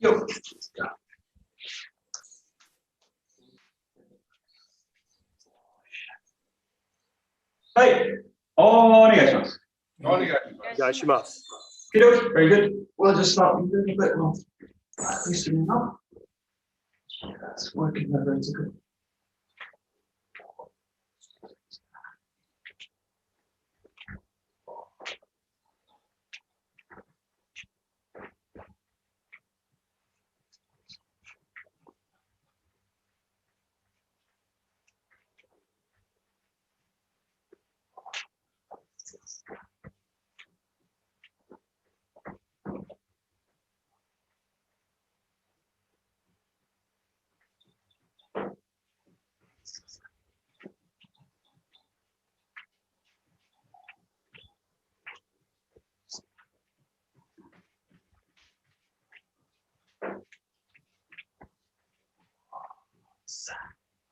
よっ。はい。お願いします。お願いします。Good, very good. We'll just start with a little bit more loosening up. That's working very good.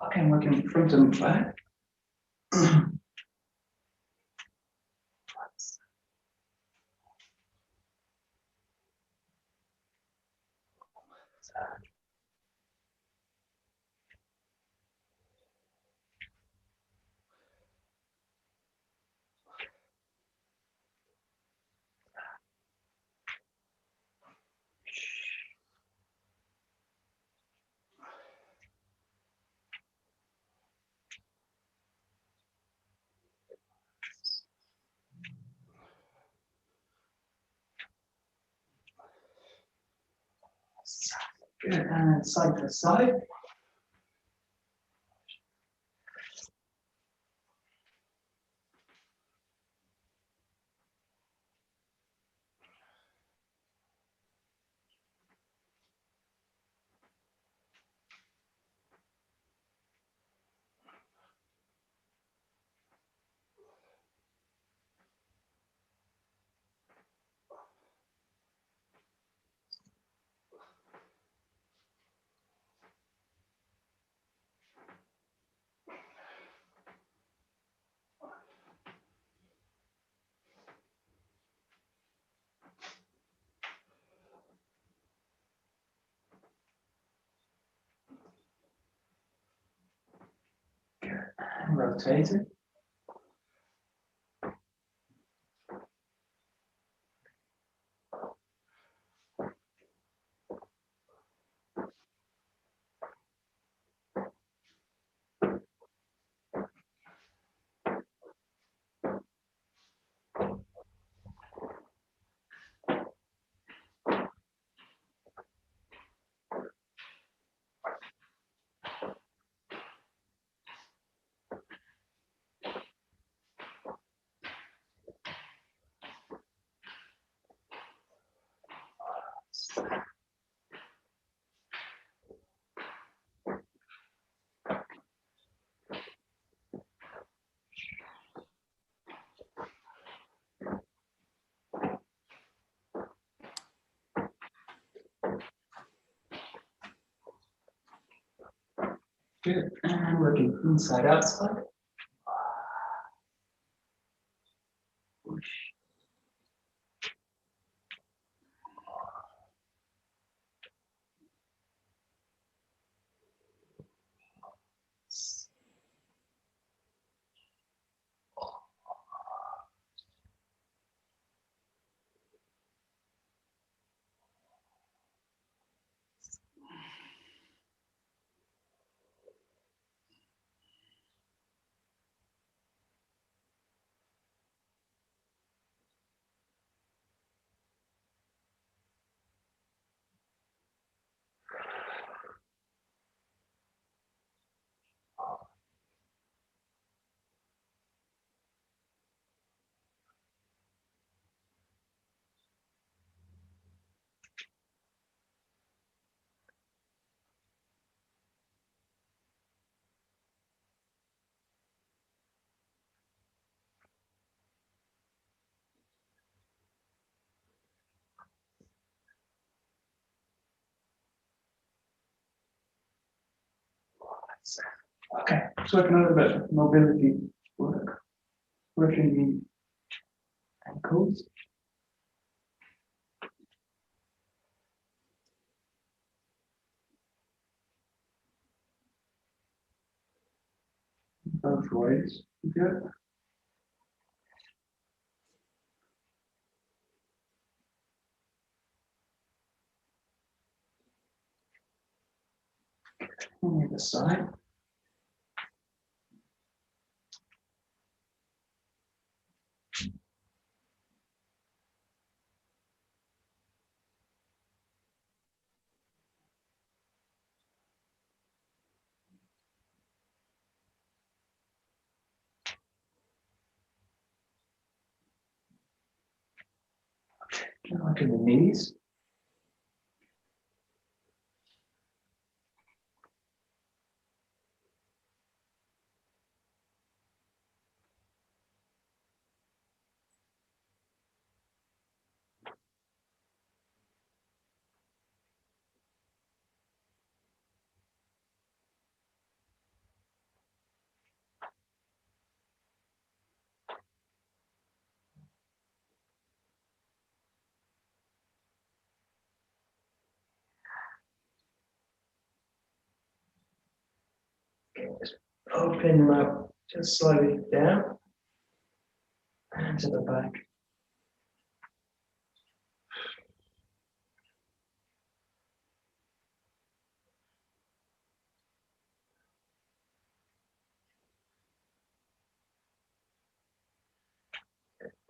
Okay, I'm working front and back. Good, and side to side. And rotate it. Good, and working inside outside. Push. Okay, so working a little bit of mobility work, working the ankles. both ways. Good. On the other side. Like in the knees. Okay, just open them up just slightly down and to the back.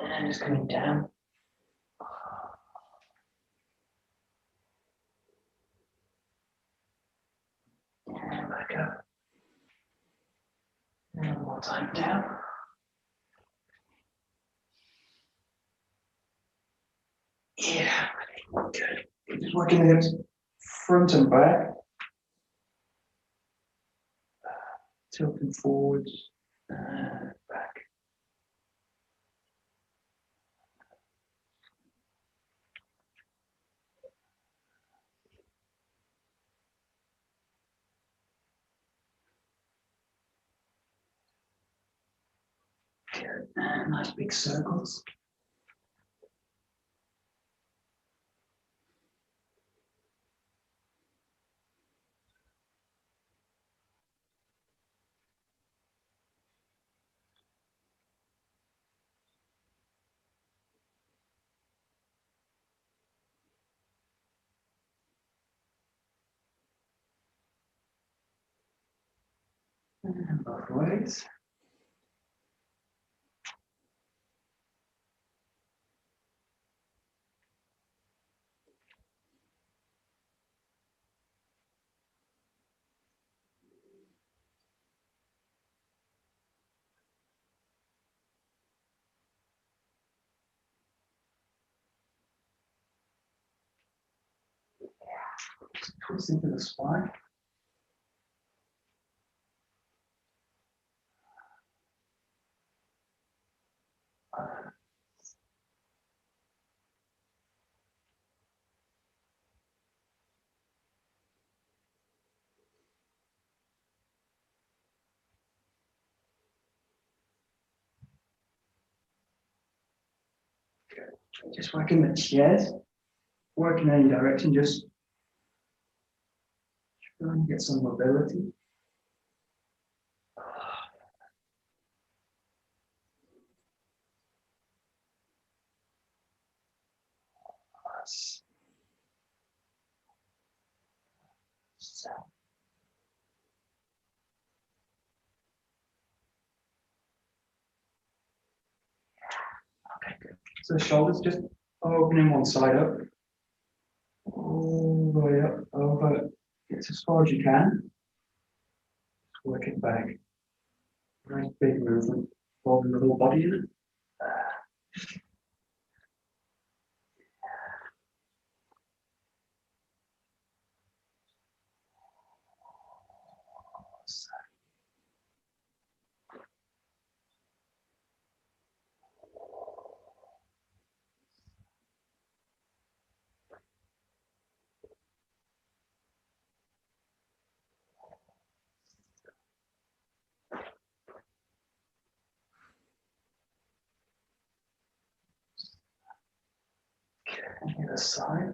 And just coming down. And back up. And one more time down. Yeah, good. Just working the hips front and back. Tilting forwards and back. Good. And nice big circles. And both ways. Twist into the spine. Good. Just working the chest. Work in any direction, just trying to get some mobility. So. Okay, good. So the shoulders just opening one side up, all the way up, over, get as far as you can. Just work it back. Nice big movement, folding the whole body in it. And the other side.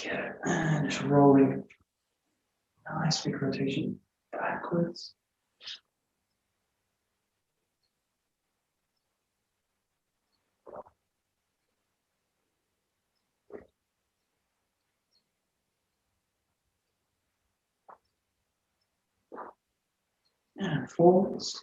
Good. And just rolling. Nice big rotation backwards. And forwards.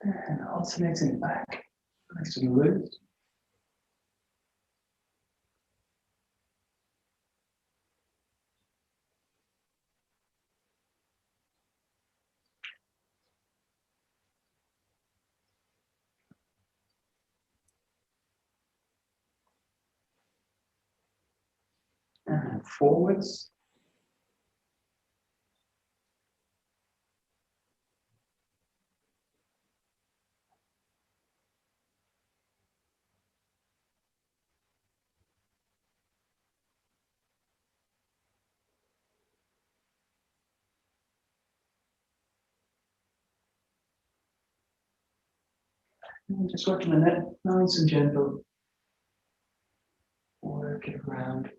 And alternating back. Nice and loose. And forwards. And just working the neck, nice and gentle. Work it around.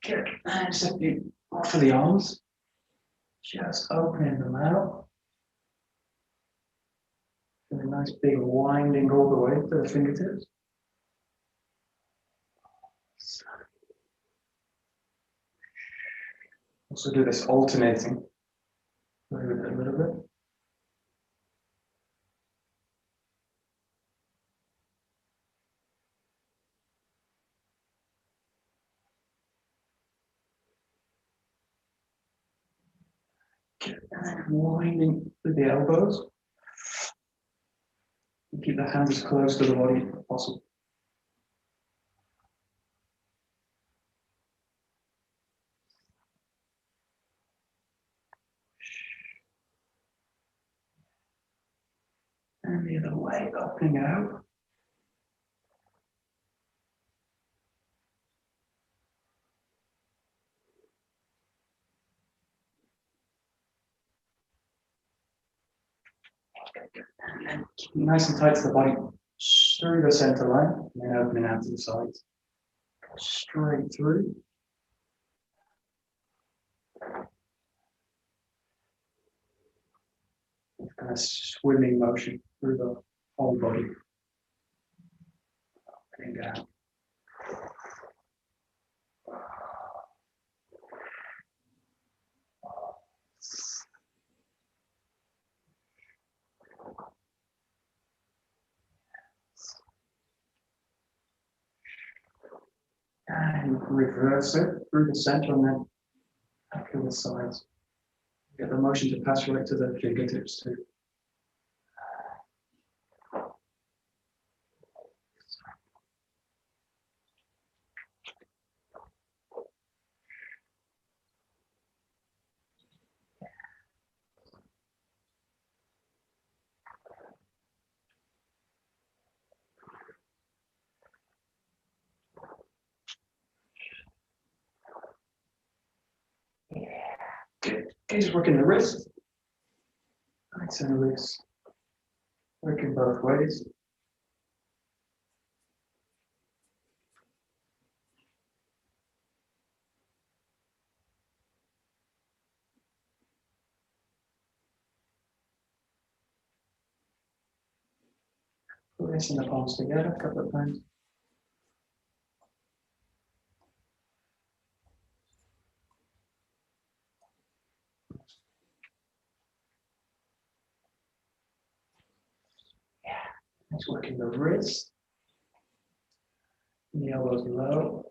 Good. And simply offer the arms. Just opening them out. And a nice big winding all the way to the fingertips. Also do this alternating a little bit. And then winding with the elbows. And keep the hands as close to the body as possible. And the other way, opening out. And then keep nice and tight to the body, through the center line, and then opening out to the sides. Straight through. Kind of swimming motion through the whole body. Opening out. And reverse it through the center and then back to the sides. Get the motion to pass right to the fingertips too. Good. Okay, just working the wrist. Nice and loose. Working both ways. Pressing the palms together a couple of times. Just working the wrist. And the elbows low.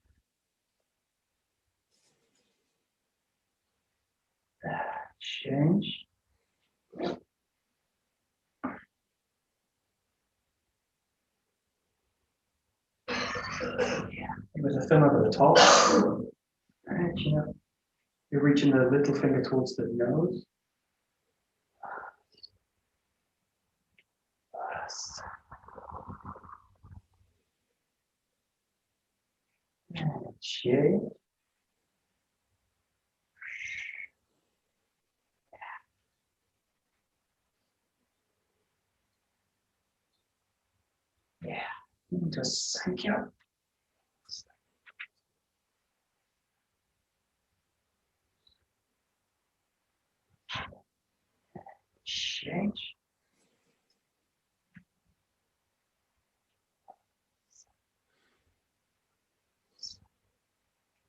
Change. Yeah, it was a thumb over the top. And you're reaching the little finger towards the nose. And change. Yeah, just thank you. Change.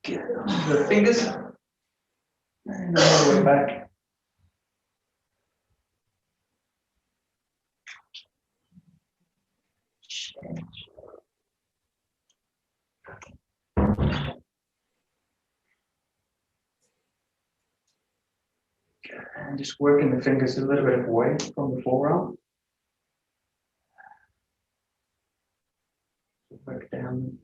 Get the fingers. And all the way back. Change. And just working the fingers a little bit away from the forearm. Work down.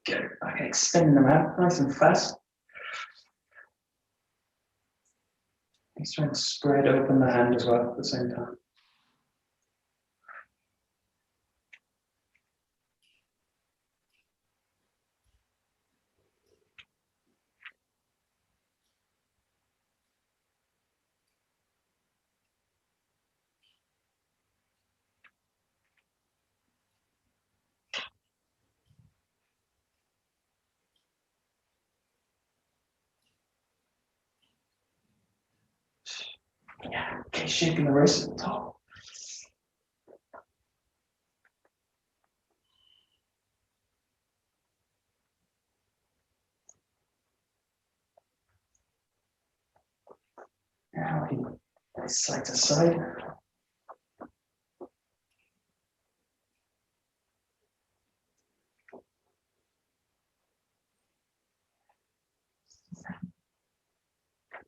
Get it back, extending them out nice and fast. He's trying to spread open the hand as well at the same time. Yeah, okay, shaking the wrist at the top. Now he side to side.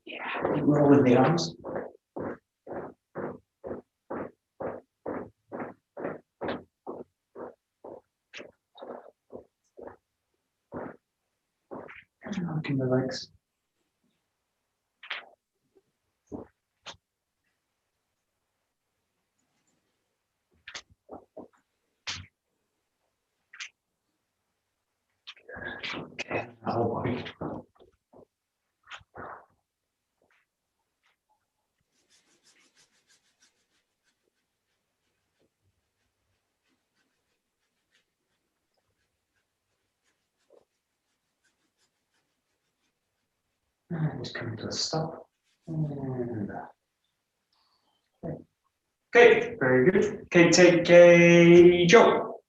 Yeah, rolling the arms. Looking the legs. Okay, whole body. And just coming to a stop. And okay, very good. Okay, take a Joe.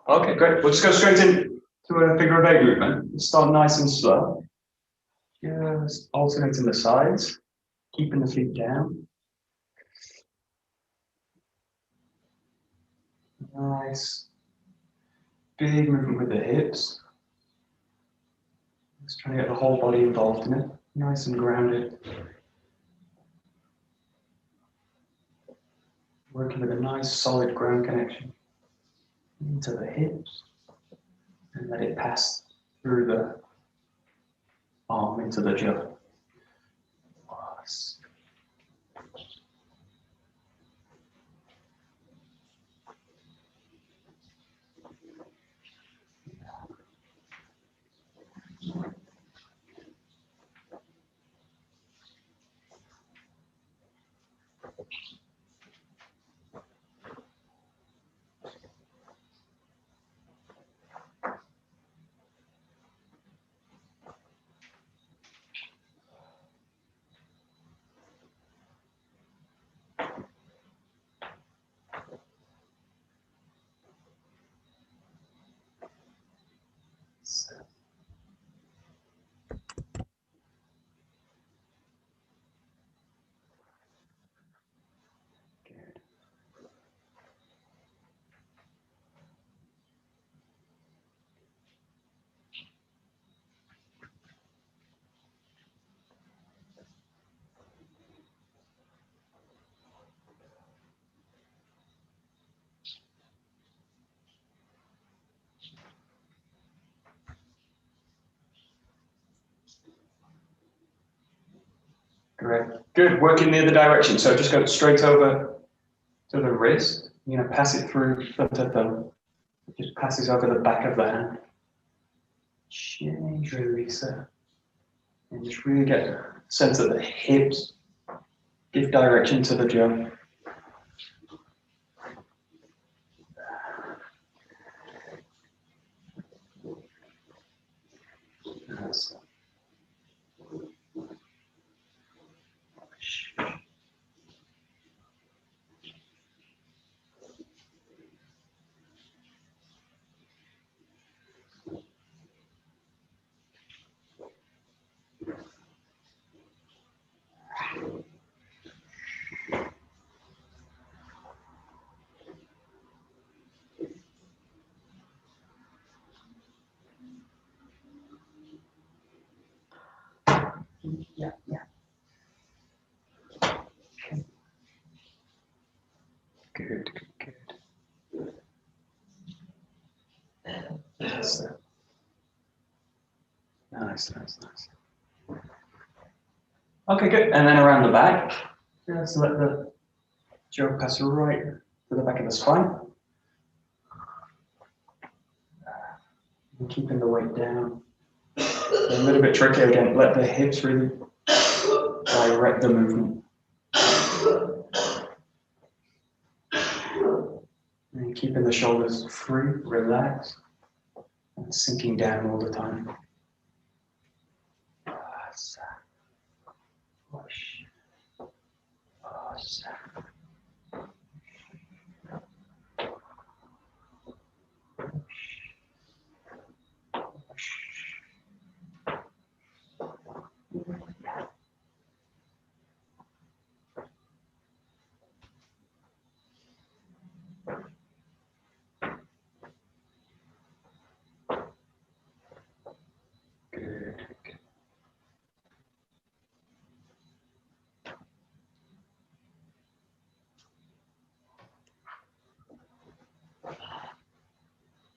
Okay, great. We'll just go straight into a figure of eight movement. Start nice and slow. Just alternating the sides, keeping the feet down. Nice. Big movement with the hips. Just trying to get the whole body involved in it. Nice and grounded. Working with a nice solid ground connection into the hips. And let it pass through the arm into the jaw. Great. Good. Working the other direction. So just go straight over to the wrist. You're going to pass it through thumb to thumb. It just passes over the back of the hand. Change, release it. And just really get a sense of the hips. Give direction to the jump. Nice. Yeah. Good. Nice. Okay, good. And then around the back, just let the jaw pass right to the back of the spine. And keeping the weight down. A little bit tricky again. Let the hips really direct the movement. And keeping the shoulders free, relaxed, and sinking down all the time.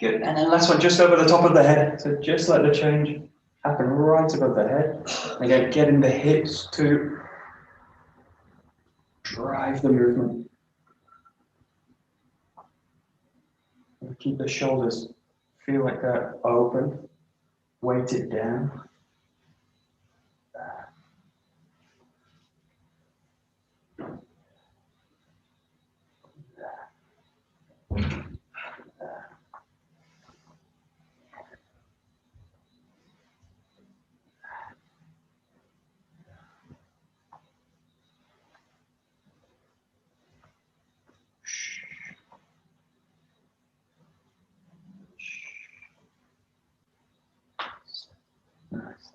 Good, and then last one, just over the top of the head. So just let the change happen right above the head. Again, getting the hips to drive the movement. And keep the shoulders, feel like they're open, weight it down. Nice.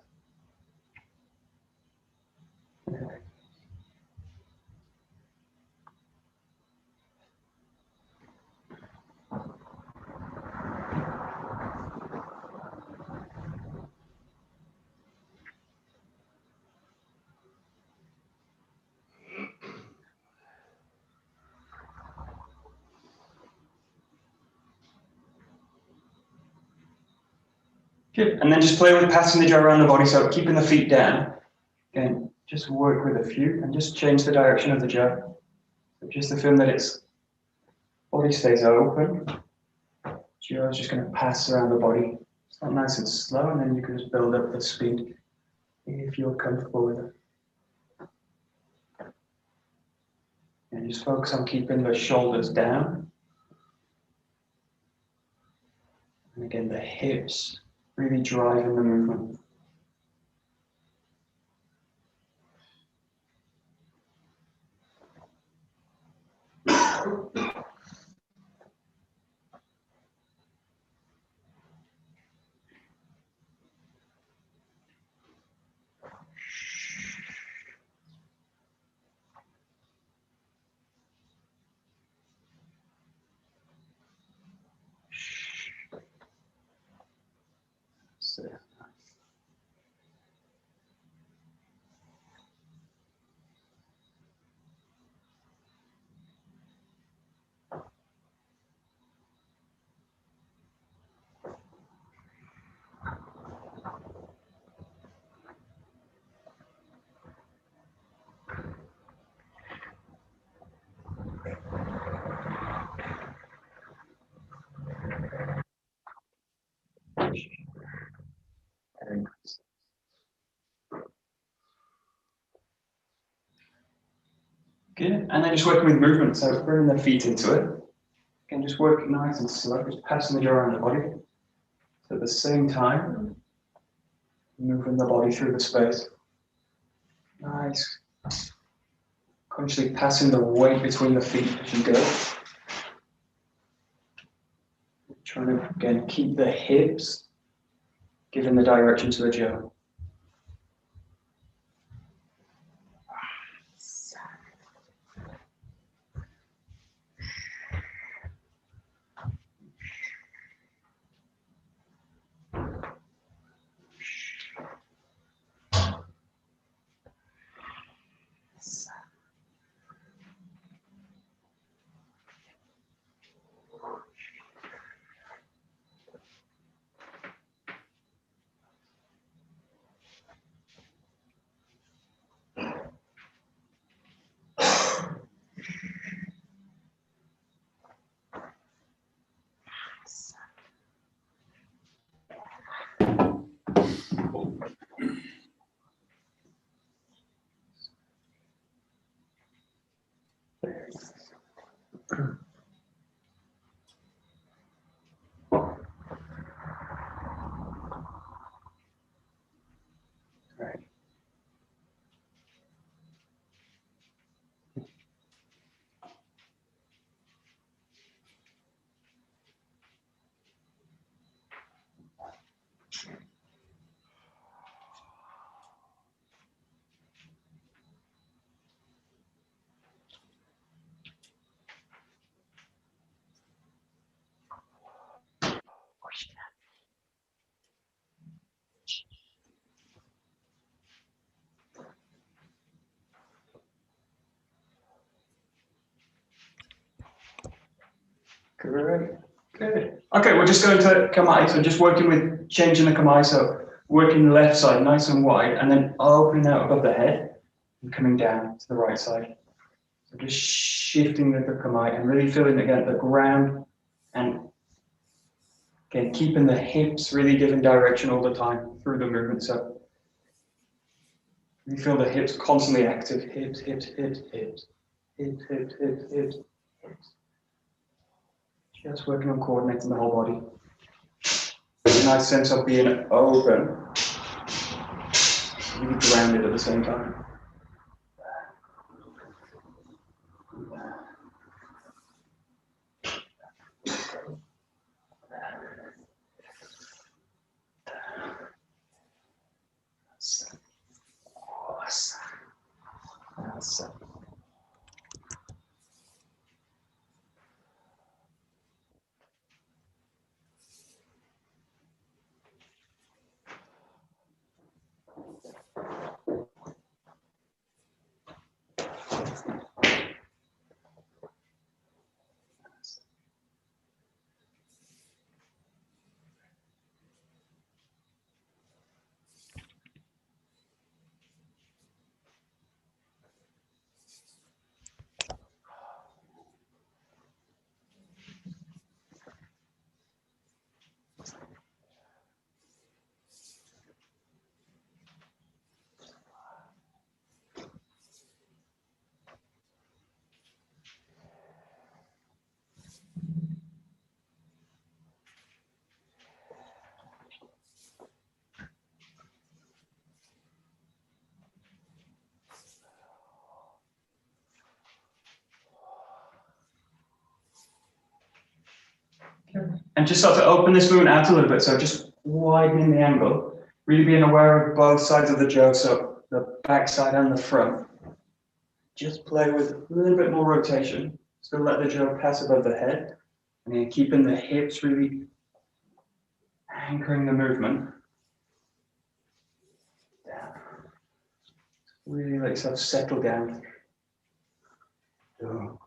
Good, and then just play with passing the jaw around the body, so keeping the feet down. Again, just work with a few and just change the direction of the jaw. So just to feel that its body stays open. Jaw is just going to pass around the body. Start nice and slow, and then you can just build up the speed if you're comfortable with it. And just focus on keeping the shoulders down. And again, the hips really driving the movement. Good. And then just working with movement, so bringing the feet into it. Again, just work nice and slow, just passing the jaw around the body. So at the same time, moving the body through the space. Nice. Consciously passing the weight between the feet as you go. Trying to, again, keep the hips giving the direction to the jaw. Right. Great. Good. Okay, we're just going to 𝒂𝒊𝒂𝒂𝒂𝒂, so just working with changing the 𝒂𝒊𝒂𝒂𝒂, so working the left side nice and wide, and then opening out above the head and coming down to the right side. So just shifting the 𝒂𝒂𝒂𝒂𝒂 and really feeling again the ground, and again keeping the hips really giving direction all the time through the movement. So you feel the hips constantly active. Hips, hips, hips, hips, hips, hips, hips, hips, hips. Just working on coordinating the whole body. A nice sense of being open, really grounded at the same time. And just start to open this movement out a little bit, so just widening the angle, really being aware of both sides of the jaw, so the back side and the front. Just play with a little bit more rotation, still let the jaw pass above the head, and then keeping the hips really anchoring the movement. Down. Really let yourself settle down. Down.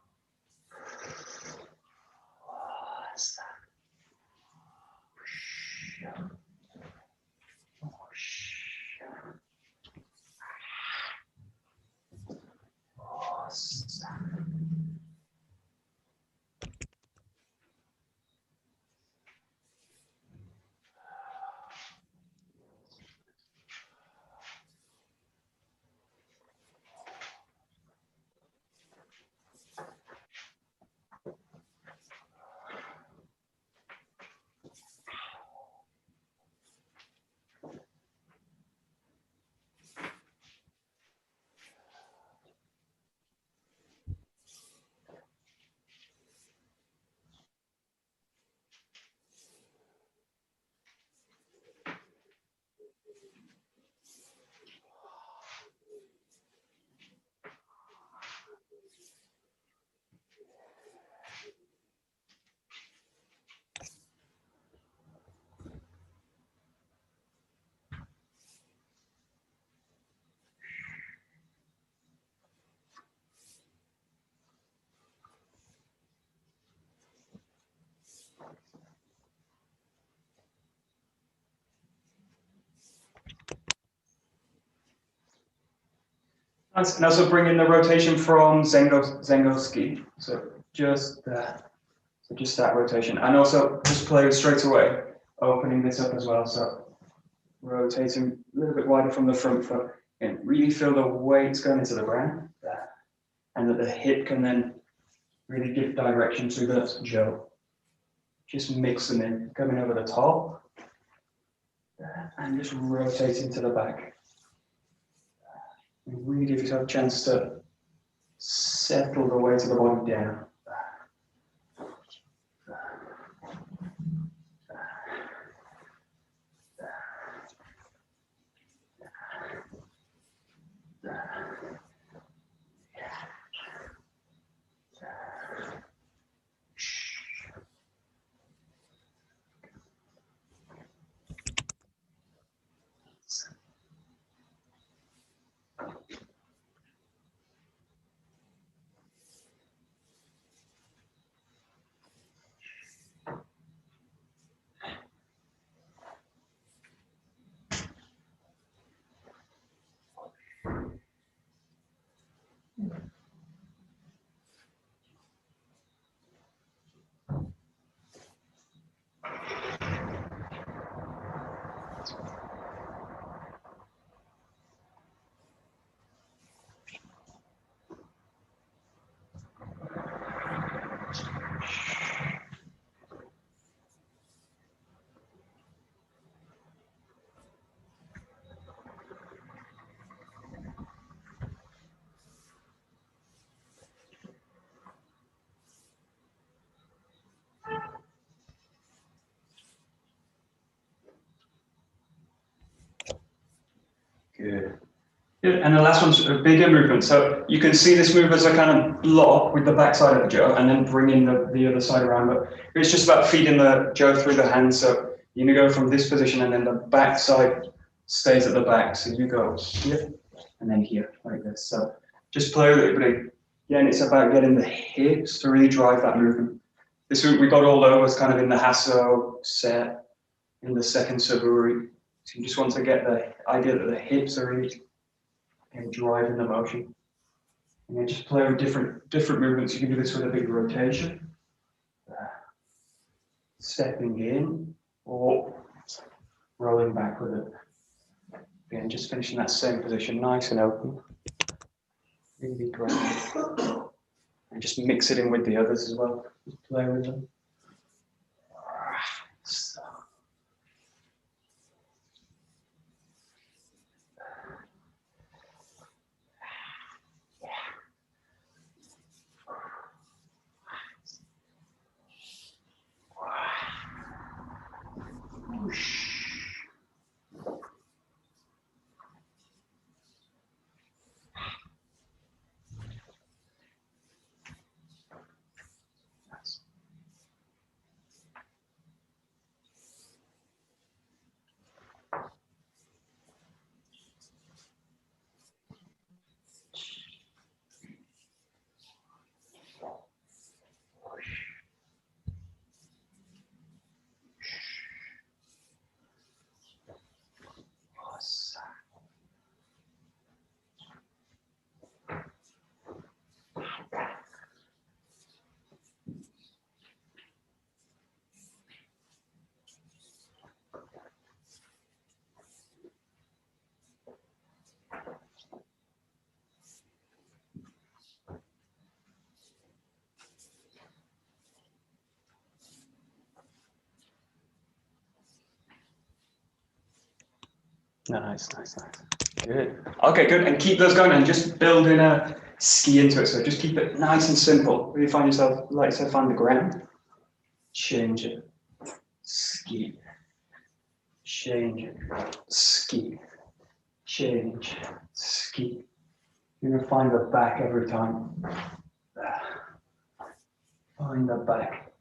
Nice. And also bring in the rotation from 𝒂𝒂𝒂𝒂𝒂𝒂𝒂𝒂𝒂𝒂. So just that. So just that rotation. And also just play straight away, opening this up as well. So rotating a little bit wider from the front foot. And really feel the weight going into the ground. And that the hip can then really give direction to the 𝒊. Just mix them in, coming over the top. And just rotating to the back. And really give yourself a chance to settle the weight of the body down. Good. Good. And the last one's a bigger movement. So you can see this move as a kind of block with the back side of the 𝒊 and then bring in the other side around. But it's just about feeding the 𝒊 through the hand. So you're going to go from this position and then the back side stays at the back. So you go here and then here like this. So just play with it. But again, it's about getting the hips to really drive that movement. This movement we got all over was kind of in the 𝒂𝒂 set, in the second 𝒊𝒏𝒄𝒂𝒄. So you just want to get the idea that the hips are really driving the motion. And then just play with different movements. You can do this with a big rotation, stepping in, or rolling back with it. Again, just finishing that same position, nice and open. Really great. And just mix it in with the others as well. Just play with them. Nice. Good. Okay, good. And keep those going and just build in a ski into it. So just keep it nice and simple. When you find yourself, like say, find the ground, change it. Ski. Change it. Ski. Change. Ski. You're going to find the back every time. Find the back.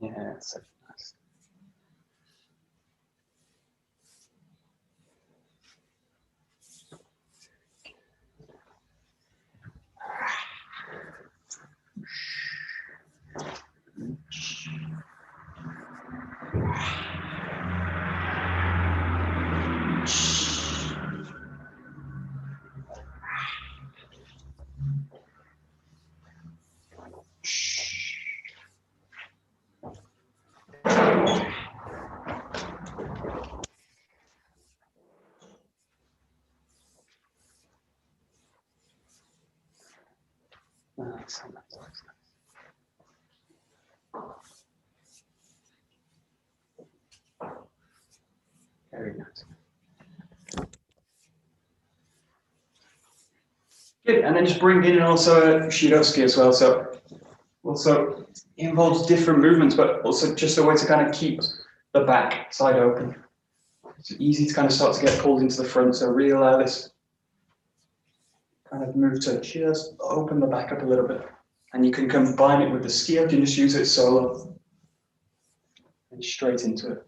Yeah, so nice. Nice. Very nice. Good, and then just bring in also a 𝒕𝒕 as well. So also involves different movements, but also just a way to kind of keep the back side open. It's easy to kind of start to get pulled into the front. So really allow this kind of move to just open the back up a little bit. And you can combine it with the ski, you can just use it solo and straight into it.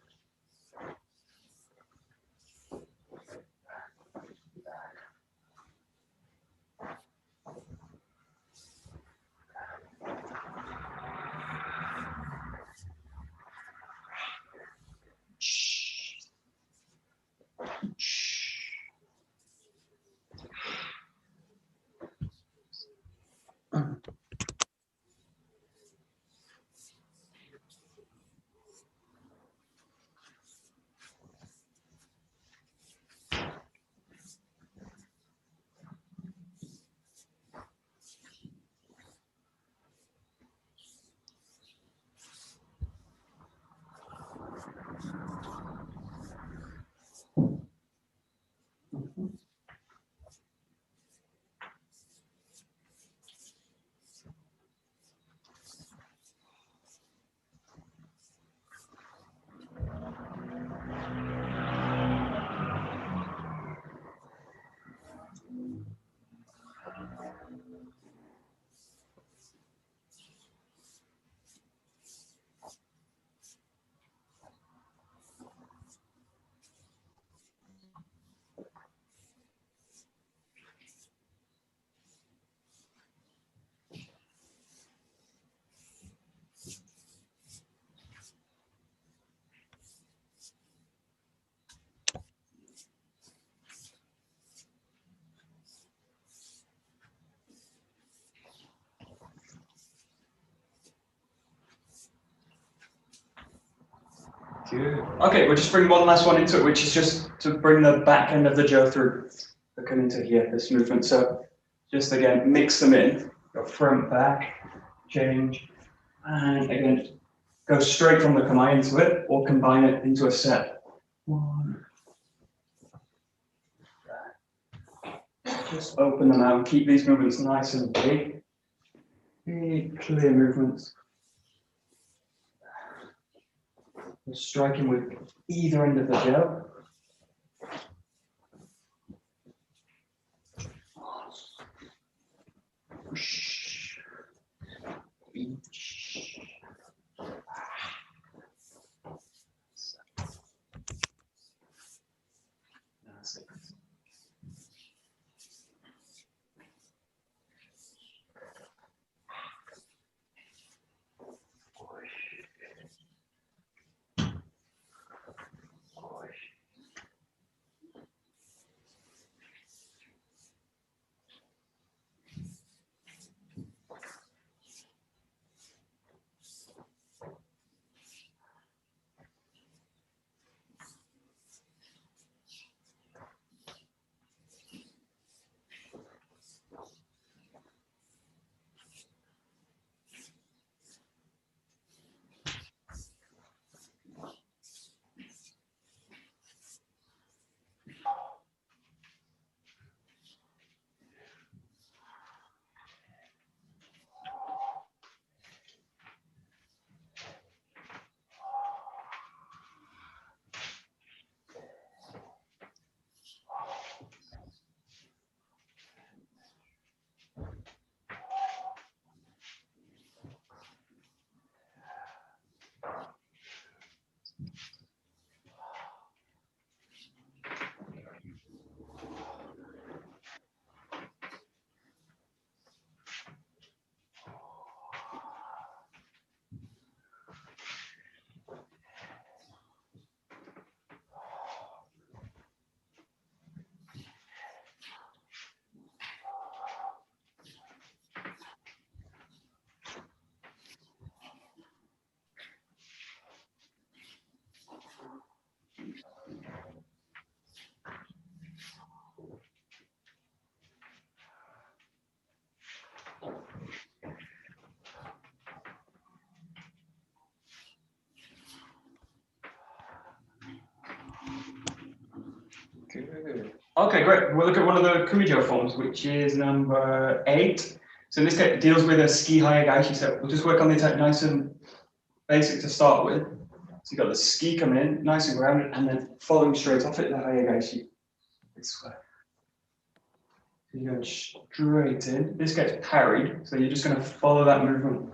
Good. Okay, we'll just bring one last one into it, which is just to bring the back end of the 𝒍 through. So come into here, this movement. So just again, mix them in. Go front, back, change, and again, go straight from the 𝒂𝒗 into it, or combine it into a set. One. Just open them out and keep these movements nice and big. Big, clear movements. Striking with either end of the 𝒍. Good. Okay, great. We'll look at one of the Kumijo forms, which is number 8. So in this case, it deals with a ski hayagashi. So we'll just work on the attack nice and basic to start with. So you've got the ski coming in, nice and grounded, and then following straight off it, the hayagashi. This way. So you're going straight in. This gets parried, so you're just going to follow that movement.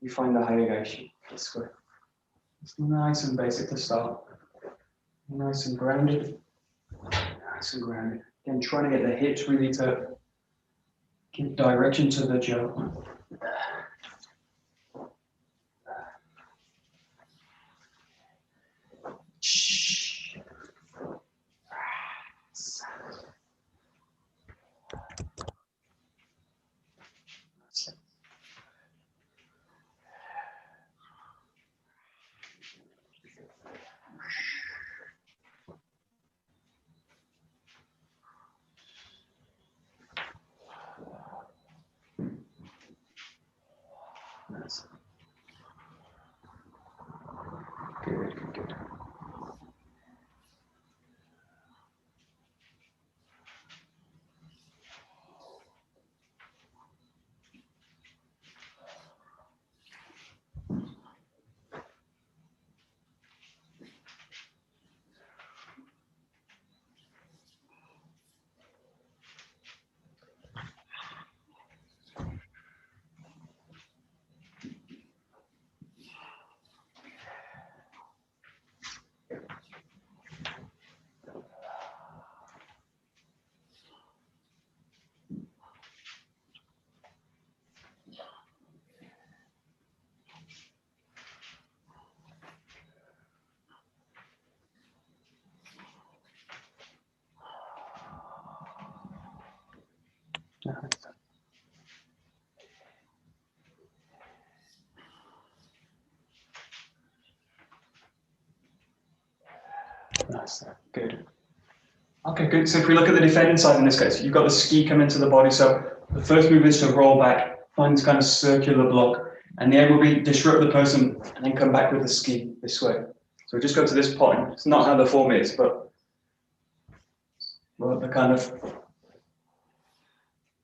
You find the hayagashi this way. It's nice and basic to start. Nice and grounded. Nice and grounded. Again, trying to get the hips really to give direction to the jump. Nice. Good, good, good. Nice, good. Okay, good. So if we look at the defending side in this case, you've got the ski come into the body. So the first move is to roll back, find this kind of circular block, and the aim will be disrupt the person and then come back with the ski this way. So we just go to this point. It's not how the form is, but well, the kind of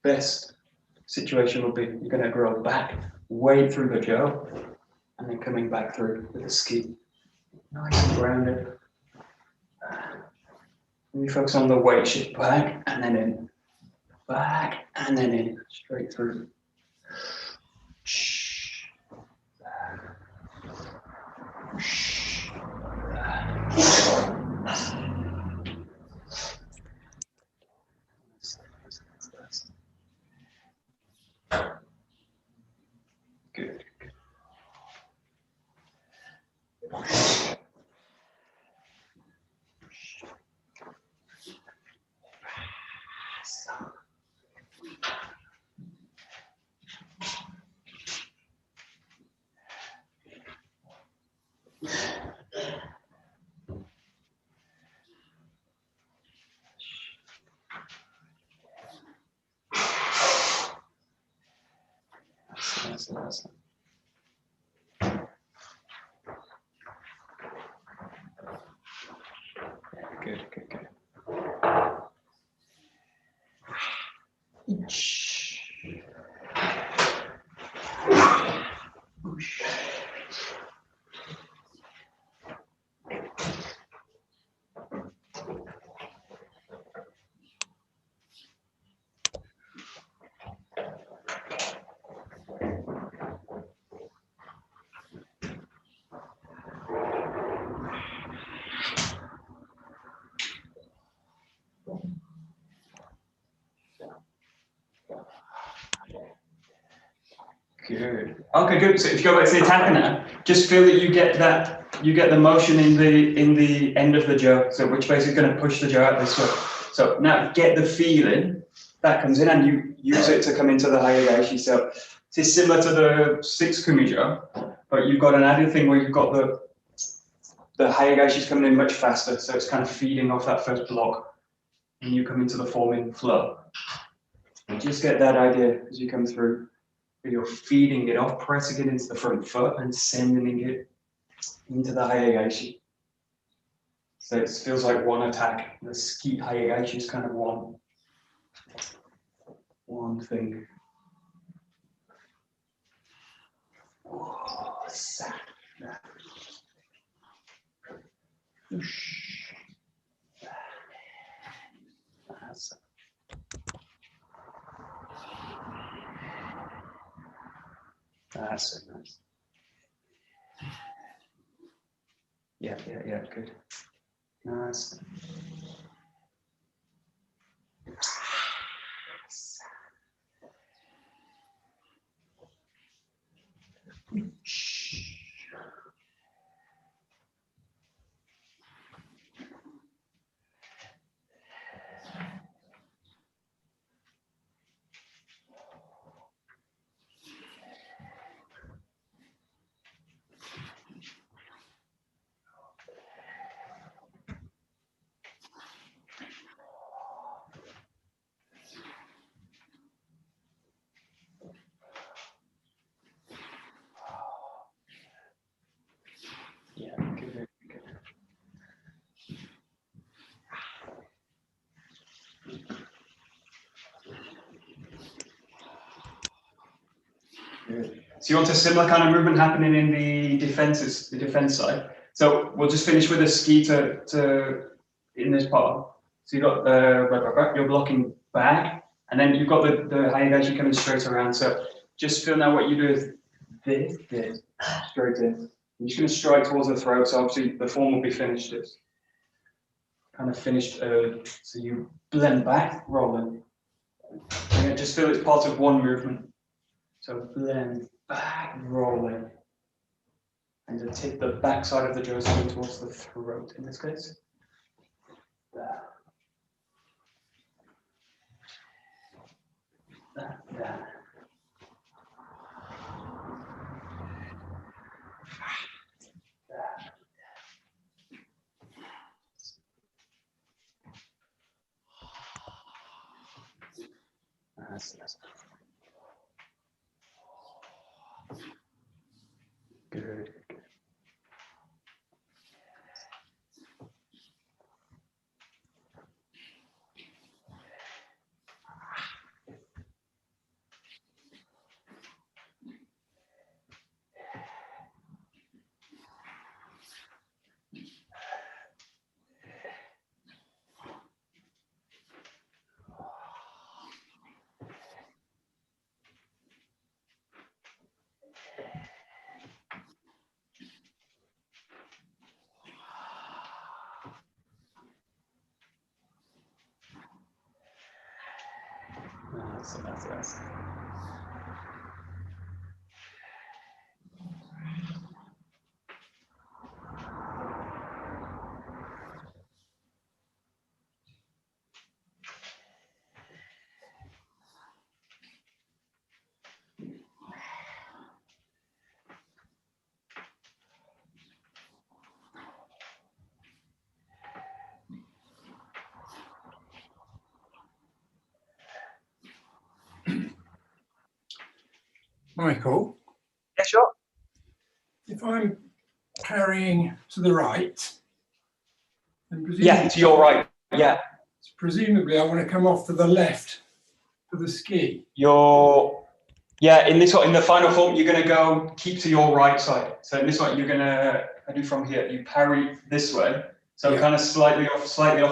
best situation will be you're going to grow back, wade through the jaw, and then coming back through with the ski. Nice and grounded. We focus on the weight shift back and then in, back and then in, straight through. Good. Nice. Good. Good. Okay, good. So if you go back to the attacker now, just feel that you get the motion in the end of the jaw, so which basically is going to push the jaw out this way. So now get the feeling that comes in, and you use it to come into the hayagashi. So it's similar to the 6 kumijo, but you've got an added thing where you've got the hayagashi coming in much faster, so it's kind of feeding off that first block, and you come into the forming flow. And just get that idea as you come through. You're feeding it off, pressing it into the front foot and sending it into the hayagashi. So it feels like one attack. The 𝒊𝒂𝒂𝒂𝒂𝒂 is kind of one thing. That's so nice. Yeah, good. Nice. Yeah, good. Good. So you want a similar kind of movement happening in the defense side. So we'll just finish with a ski to in this part. So you've got you're blocking back, and then you've got the 𝒂𝒂𝒂𝒂 coming straight around. So just feel now what you do is this, straight in. You're just going to strike towards the throat. So obviously the form will be finished. It's kind of finished early. So you blend back, rolling. And just feel it's part of one movement. So blend back, rolling. And to take the back side of the jersey towards the throat in this case. There. There. That's good. That's. Michael? Yeah, sure. If I'm parrying to the right, then Yeah, to your right. Yeah. Presumably I want to come off to the left for the ski. In the final form, you're going to go keep to your right side. So in this one, you're going to do from here. You parry this way. So kind of slightly off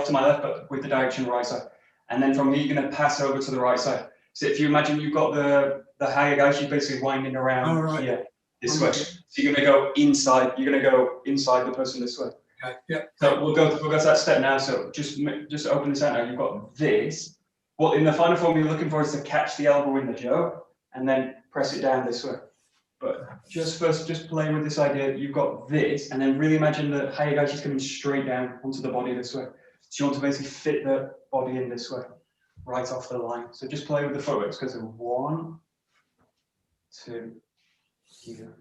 to my left, but with the direction right side. And then from here, you're going to pass over to the right side. So if you imagine you've got the 𝒂𝒂𝒂𝒂𝒂 basically winding around here, this way. So you're going to go inside. You're going to go inside the person this way. Okay. Yeah. So we'll go to that step now. So just open this out now. You've got this. What in the final form you're looking for is to catch the elbow in the jaw and then press it down this way. But just play with this idea that you've got this, and then really imagine the 𝒂𝒂𝒂𝒂𝒂 is coming straight down onto the body this way. So you want to basically fit the body in this way, right off the line. So just play with the footworks because of 1, 2, here.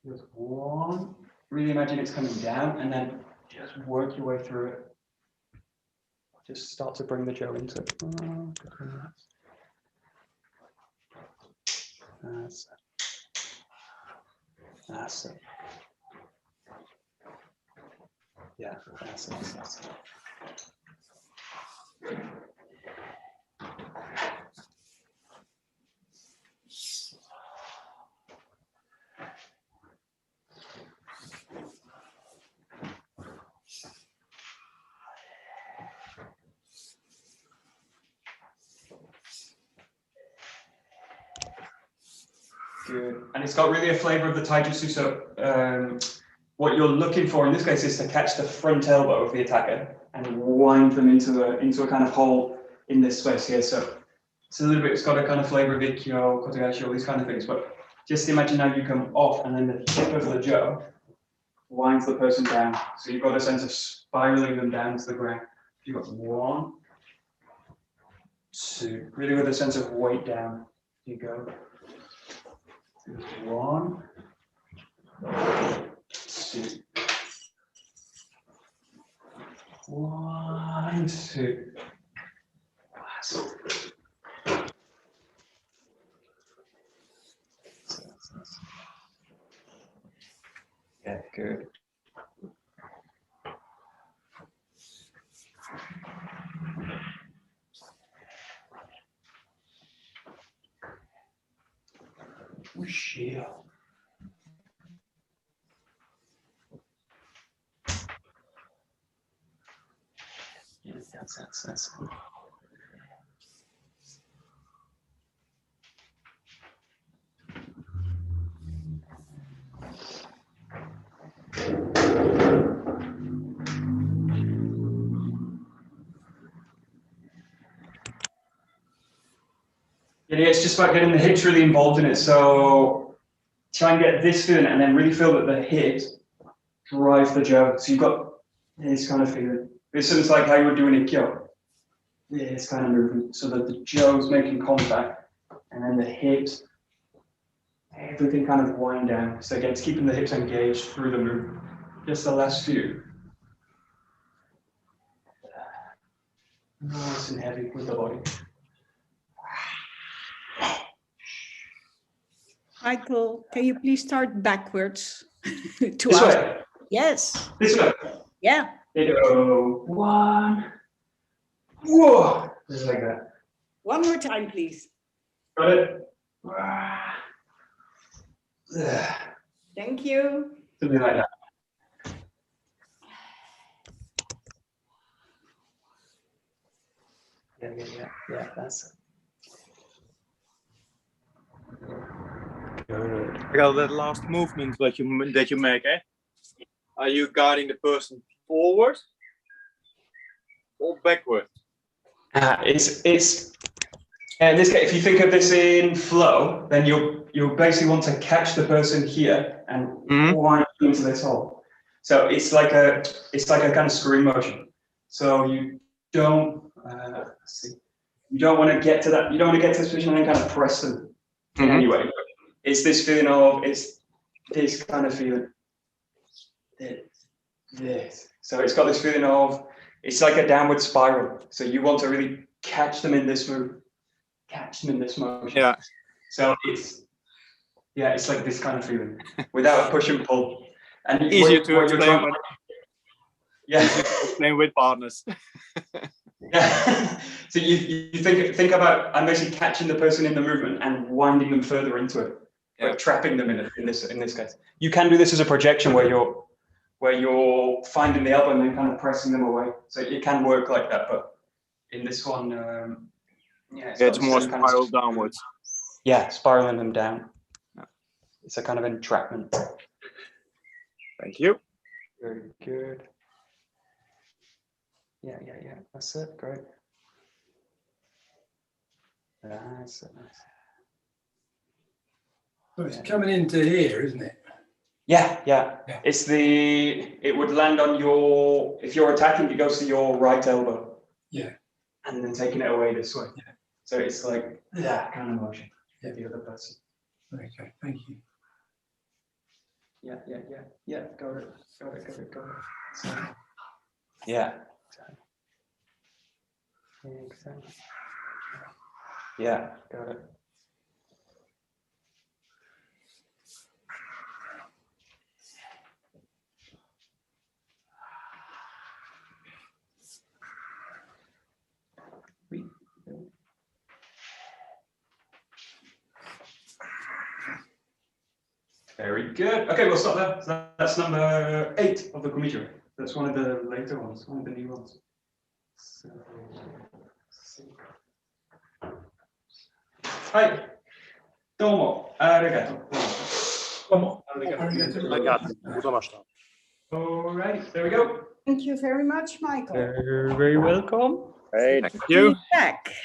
Just 1. Really imagine it's coming down, and then just work your way through it. Just start to bring the jaw into it. That's it. Yeah, that's it. Good. And it's got really a flavor of the taijutsu. So what you're looking for in this case is to catch the front elbow of the attacker and wind them into a kind of hole in this space here. So it's a little bit, it's got a kind of flavor of ikkyo, kotegashi, all these kind of things. But just imagine how you come off and then the tip of the jaw winds the person down. So you've got a sense of spiraling them down to the ground. You've got 1, 2, really with a sense of weight down. You go. 1, 2. 1, 2. Yeah, good. Whoosh. That's. Yeah, it's just about getting the hips really involved in it. So try and get this feeling and then really feel that the hips drive the jaw. So you've got this kind of feeling. It's sort of like how you would do an ikkyo. This kind of movement, so that the jaw's making contact and then the hips, everything kind of wind down. So again, it's keeping the hips engaged through the movement. Just the last few. Nice and heavy with the body. Michael, can you please start backwards to This us? way. Yes. This way. Yeah. There you go. 1. Whoa. Just like that. One more time, please. Got it? Thank you. Something like that. Yeah, that's it. Good. Well, that last movement that you make, are you guiding the person forward or backward? It's in this case, if you think of this in flow, then you basically want to catch the person here and wind into this hole. So it's like a kind of screwing motion. So you don't you don't want to get to that. You don't want to get to this position and then kind of press them in any way. It's this feeling of this kind of feeling. This. So it's got this feeling of it's like a downward spiral. So you want to really catch them in this move, catch them in this motion. Yeah. So it's like this kind of feeling without a push and pull. And Easier to explain when, explain with partners. Yeah. So you think about I'm basically catching the person in the movement and winding them further into it, but trapping them in this case. You can do this as a projection where you're finding the elbow and then kind of pressing them away. So it can work like that, but in this one, it's more spiral downwards. Yeah, spiraling them down. It's a kind of entrapment. Thank you. Very good. Yeah. That's it. Great. Nice. So it's coming into here, isn't it? Yeah. It would land on if you're attacking, it goes to your right elbow. Yeah. And then taking it away this way. Yeah. So it's like that kind of motion. Yeah. The other person. Okay, thank you. Yeah. Got it. So, yeah. Exactly. Yeah, got it. Very good. Okay, we'll stop there. So that's number 8 of the kumijiro. That's one of the later ones, one of the new ones. So, hi. Domo. Arigato. Domo. Arigato. All right, there we go. Thank you very much, Michael. You're very welcome. Hey, thank you. Back.